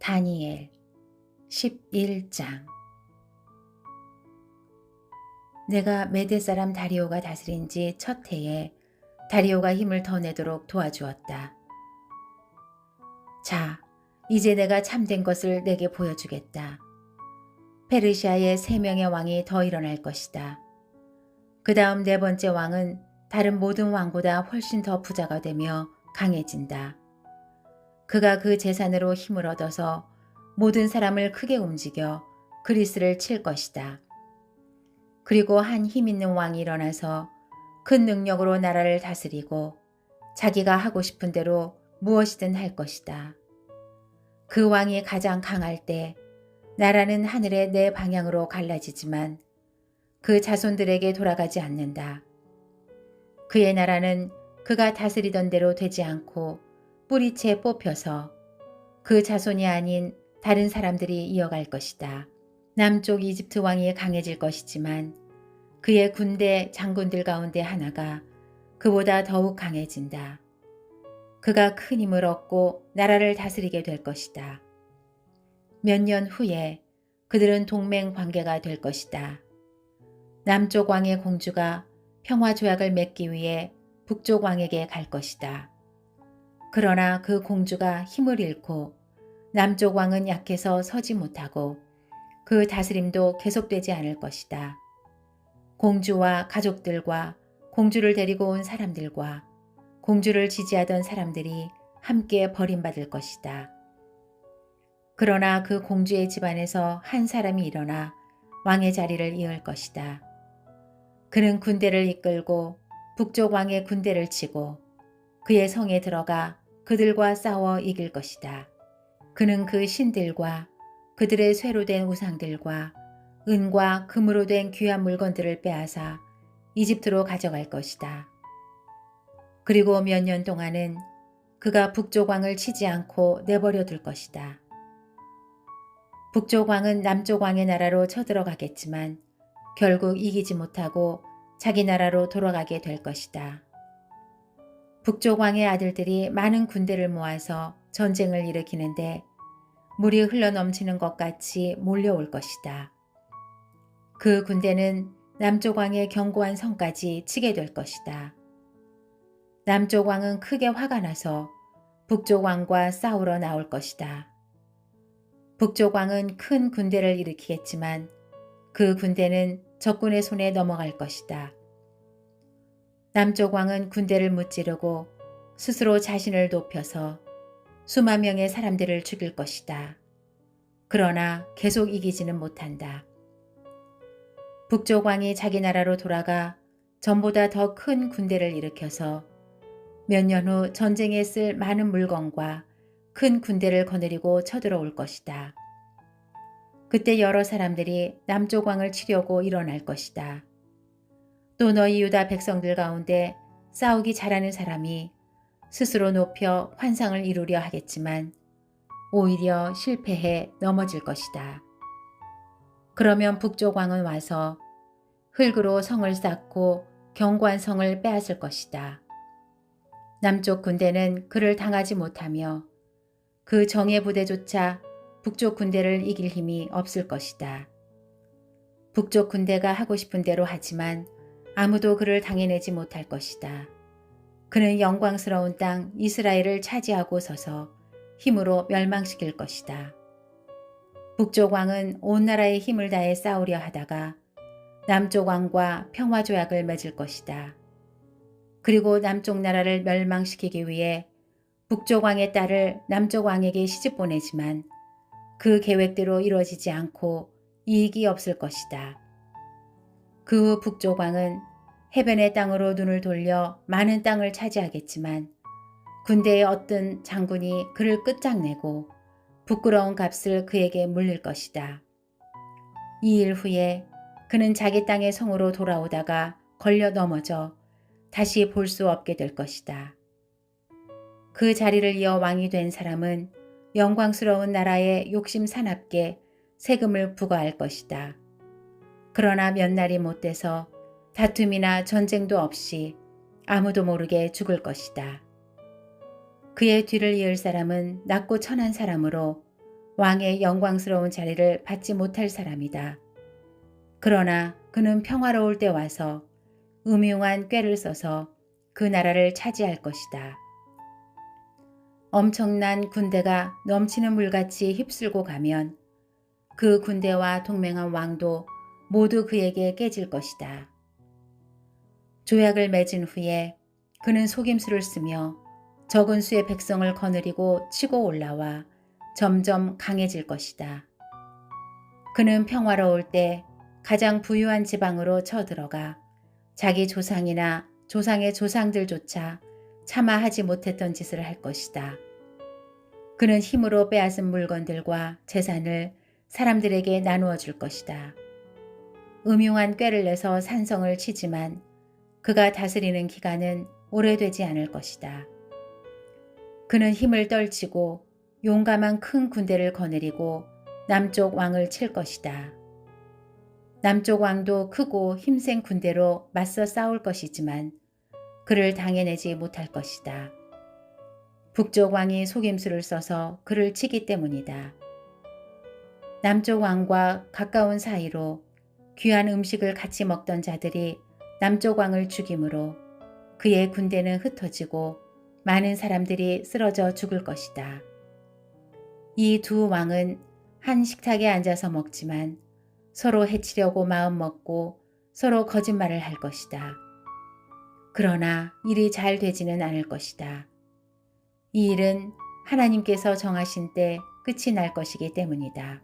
다니엘 11장. 내가 메대 사람 다리오가 다스린 지 첫 해에 다리오가 힘을 더 내도록 도와주었다. 자, 이제 내가 참된 것을 내게 보여주겠다. 페르시아에 3명의 왕이 더 일어날 것이다. 그 다음 4번째 왕은 다른 모든 왕보다 훨씬 더 부자가 되며 강해진다. 그가 그 재산으로 힘을 얻어서 모든 사람을 크게 움직여 그리스를 칠 것이다. 그리고 한 힘 있는 왕이 일어나서 큰 능력으로 나라를 다스리고 자기가 하고 싶은 대로 무엇이든 할 것이다. 그 왕이 가장 강할 때 나라는 하늘의 4방향으로 갈라지지만 그 자손들에게 돌아가지 않는다. 그의 나라는 그가 다스리던 대로 되지 않고 뿌리채 뽑혀서 그 자손이 아닌 다른 사람들이 이어갈 것이다. 남쪽 이집트 왕이 강해질 것이지만 그의 군대 장군들 가운데 하나가 그보다 더욱 강해진다. 그가 큰 힘을 얻고 나라를 다스리게 될 것이다. 몇 년 후에 그들은 동맹 관계가 될 것이다. 남쪽 왕의 공주가 평화 조약을 맺기 위해 북쪽 왕에게 갈 것이다. 그러나 그 공주가 힘을 잃고 남쪽 왕은 약해서 서지 못하고 그 다스림도 계속되지 않을 것이다. 공주와 가족들과 공주를 데리고 온 사람들과 공주를 지지하던 사람들이 함께 버림받을 것이다. 그러나 그 공주의 집안에서 한 사람이 일어나 왕의 자리를 이을 것이다. 그는 군대를 이끌고 북쪽 왕의 군대를 치고 그의 성에 들어가 그들과 싸워 이길 것이다. 그는 그 신들과 그들의 쇠로 된 우상들과 은과 금으로 된 귀한 물건들을 빼앗아 이집트로 가져갈 것이다. 그리고 몇 년 동안은 그가 북쪽 왕을 치지 않고 내버려 둘 것이다. 북쪽 왕은 남쪽 왕의 나라로 쳐들어가겠지만 결국 이기지 못하고 자기 나라로 돌아가게 될 것이다. 북쪽 왕의 아들들이 많은 군대를 모아서 전쟁을 일으키는데 물이 흘러넘치는 것 같이 몰려올 것이다. 그 군대는 남쪽 왕의 견고한 성까지 치게 될 것이다. 남쪽 왕은 크게 화가 나서 북쪽 왕과 싸우러 나올 것이다. 북쪽 왕은 큰 군대를 일으키겠지만 그 군대는 적군의 손에 넘어갈 것이다. 남쪽 왕은 군대를 무찌르고 스스로 자신을 높여서 수만 명의 사람들을 죽일 것이다. 그러나 계속 이기지는 못한다. 북쪽 왕이 자기 나라로 돌아가 전보다 더 큰 군대를 일으켜서 몇 년 후 전쟁에 쓸 많은 물건과 큰 군대를 거느리고 쳐들어올 것이다. 그때 여러 사람들이 남쪽 왕을 치려고 일어날 것이다. 또 너희 유다 백성들 가운데 싸우기 잘하는 사람이 스스로 높여 환상을 이루려 하겠지만 오히려 실패해 넘어질 것이다. 그러면 북쪽 왕은 와서 흙으로 성을 쌓고 견고한 성을 빼앗을 것이다. 남쪽 군대는 그를 당하지 못하며 그 정예 부대조차 북쪽 군대를 이길 힘이 없을 것이다. 북쪽 군대가 하고 싶은 대로 하지만 아무도 그를 당해내지 못할 것이다. 그는 영광스러운 땅 이스라엘을 차지하고 서서 힘으로 멸망시킬 것이다. 북쪽 왕은 온 나라의 힘을 다해 싸우려 하다가 남쪽 왕과 평화조약을 맺을 것이다. 그리고 남쪽 나라를 멸망시키기 위해 북쪽 왕의 딸을 남쪽 왕에게 시집 보내지만 그 계획대로 이루어지지 않고 이익이 없을 것이다. 그 후 북쪽 왕은 해변의 땅으로 눈을 돌려 많은 땅을 차지하겠지만 군대의 어떤 장군이 그를 끝장내고 부끄러운 값을 그에게 물릴 것이다. 이 일 후에 그는 자기 땅의 성으로 돌아오다가 걸려 넘어져 다시 볼 수 없게 될 것이다. 그 자리를 이어 왕이 된 사람은 영광스러운 나라에 욕심 사납게 세금을 부과할 것이다. 그러나 몇 날이 못 돼서 다툼이나 전쟁도 없이 아무도 모르게 죽을 것이다. 그의 뒤를 이을 사람은 낮고 천한 사람으로 왕의 영광스러운 자리를 받지 못할 사람이다. 그러나 그는 평화로울 때 와서 음흉한 꾀를 써서 그 나라를 차지할 것이다. 엄청난 군대가 넘치는 물같이 휩쓸고 가면 그 군대와 동맹한 왕도 모두 그에게 깨질 것이다. 조약을 맺은 후에 그는 속임수를 쓰며 적은 수의 백성을 거느리고 치고 올라와 점점 강해질 것이다. 그는 평화로울 때 가장 부유한 지방으로 쳐들어가 자기 조상이나 조상의 조상들조차 차마 하지 못했던 짓을 할 것이다. 그는 힘으로 빼앗은 물건들과 재산을 사람들에게 나누어 줄 것이다. 음흉한 꾀를 내서 산성을 치지만 그가 다스리는 기간은 오래되지 않을 것이다. 그는 힘을 떨치고 용감한 큰 군대를 거느리고 남쪽 왕을 칠 것이다. 남쪽 왕도 크고 힘센 군대로 맞서 싸울 것이지만 그를 당해내지 못할 것이다. 북쪽 왕이 속임수를 써서 그를 치기 때문이다. 남쪽 왕과 가까운 사이로 귀한 음식을 같이 먹던 자들이 남쪽 왕을 죽임으로 그의 군대는 흩어지고 많은 사람들이 쓰러져 죽을 것이다. 이 두 왕은 한 식탁에 앉아서 먹지만 서로 해치려고 마음먹고 서로 거짓말을 할 것이다. 그러나 일이 잘 되지는 않을 것이다. 이 일은 하나님께서 정하신 때 끝이 날 것이기 때문이다.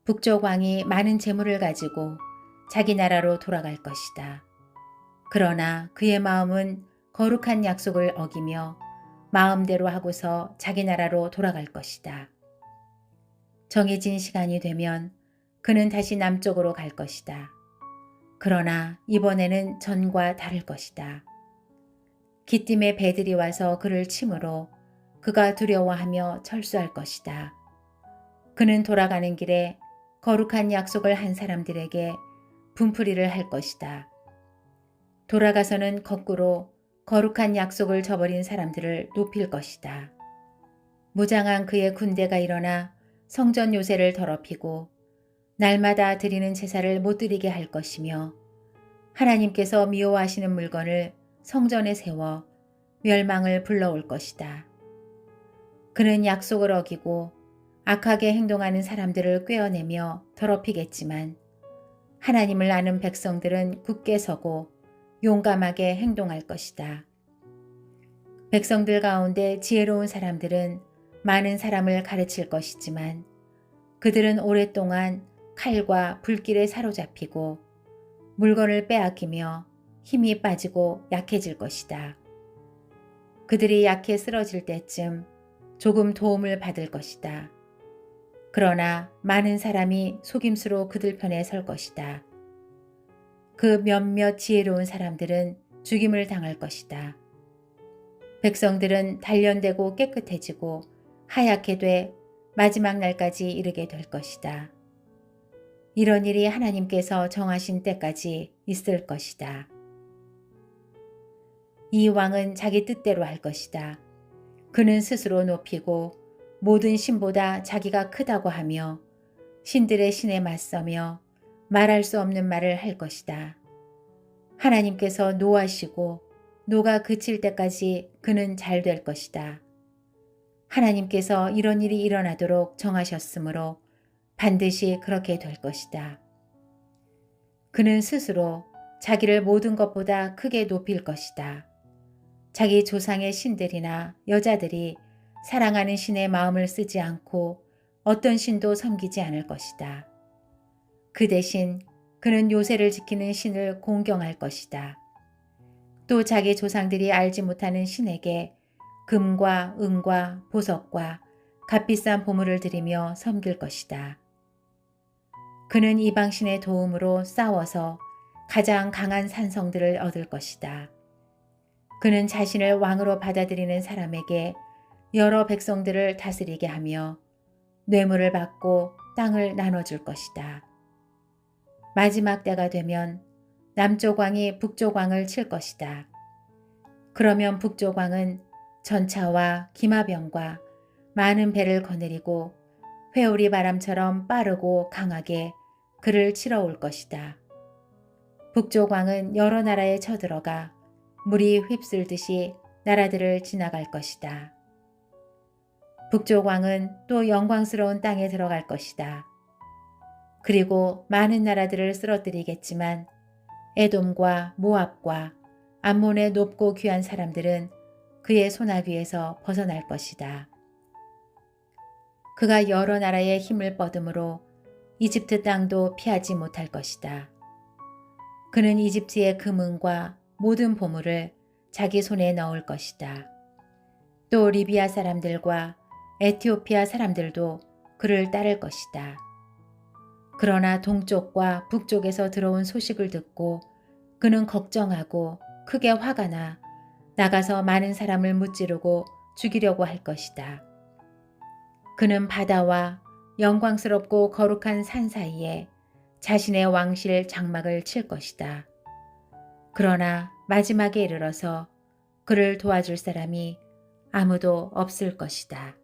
북쪽 왕이 많은 재물을 가지고 자기 나라로 돌아갈 것이다. 그러나 그의 마음은 거룩한 약속을 어기며 마음대로 하고서 자기 나라로 돌아갈 것이다. 정해진 시간이 되면 그는 다시 남쪽으로 갈 것이다. 그러나 이번에는 전과 다를 것이다. 기띔의 배들이 와서 그를 치므로 그가 두려워하며 철수할 것이다. 그는 돌아가는 길에 거룩한 약속을 한 사람들에게 분풀이를 할 것이다. 돌아가서는 거꾸로 거룩한 약속을 저버린 사람들을 높일 것이다. 무장한 그의 군대가 일어나 성전 요새를 더럽히고 날마다 드리는 제사를 못 드리게 할 것이며 하나님께서 미워하시는 물건을 성전에 세워 멸망을 불러올 것이다. 그는 약속을 어기고 악하게 행동하는 사람들을 꿰어내며 더럽히겠지만 하나님을 아는 백성들은 굳게 서고 용감하게 행동할 것이다. 백성들 가운데 지혜로운 사람들은 많은 사람을 가르칠 것이지만 그들은 오랫동안 칼과 불길에 사로잡히고 물건을 빼앗기며 힘이 빠지고 약해질 것이다. 그들이 약해 쓰러질 때쯤 조금 도움을 받을 것이다. 그러나 많은 사람이 속임수로 그들 편에 설 것이다. 그 몇몇 지혜로운 사람들은 죽임을 당할 것이다. 백성들은 단련되고 깨끗해지고 하얗게 돼 마지막 날까지 이르게 될 것이다. 이런 일이 하나님께서 정하신 때까지 있을 것이다. 이 왕은 자기 뜻대로 할 것이다. 그는 스스로 높이고 모든 신보다 자기가 크다고 하며 신들의 신에 맞서며 말할 수 없는 말을 할 것이다. 하나님께서 노하시고 노가 그칠 때까지 그는 잘 될 것이다. 하나님께서 이런 일이 일어나도록 정하셨으므로 반드시 그렇게 될 것이다. 그는 스스로 자기를 모든 것보다 크게 높일 것이다. 자기 조상의 신들이나 여자들이 사랑하는 신의 마음을 쓰지 않고 어떤 신도 섬기지 않을 것이다. 그 대신 그는 요새를 지키는 신을 공경할 것이다. 또 자기 조상들이 알지 못하는 신에게 금과 은과 보석과 값비싼 보물을 드리며 섬길 것이다. 그는 이방신의 도움으로 싸워서 가장 강한 산성들을 얻을 것이다. 그는 자신을 왕으로 받아들이는 사람에게 여러 백성들을 다스리게 하며 뇌물을 받고 땅을 나눠줄 것이다. 마지막 때가 되면 남쪽 왕이 북쪽 왕을 칠 것이다. 그러면 북쪽 왕은 전차와 기마병과 많은 배를 거느리고 회오리 바람처럼 빠르고 강하게 그를 치러 올 것이다. 북쪽 왕은 여러 나라에 쳐들어가 물이 휩쓸듯이 나라들을 지나갈 것이다. 북쪽 왕은 또 영광스러운 땅에 들어갈 것이다. 그리고 많은 나라들을 쓰러뜨리겠지만 에돔과 모압과 암몬의 높고 귀한 사람들은 그의 손아귀에서 벗어날 것이다. 그가 여러 나라의 힘을 뻗음으로 이집트 땅도 피하지 못할 것이다. 그는 이집트의 금은과 모든 보물을 자기 손에 넣을 것이다. 또 리비아 사람들과 에티오피아 사람들도 그를 따를 것이다. 그러나 동쪽과 북쪽에서 들어온 소식을 듣고 그는 걱정하고 크게 화가 나 나가서 많은 사람을 무찌르고 죽이려고 할 것이다. 그는 바다와 영광스럽고 거룩한 산 사이에 자신의 왕실 장막을 칠 것이다. 그러나 마지막에 이르러서 그를 도와줄 사람이 아무도 없을 것이다.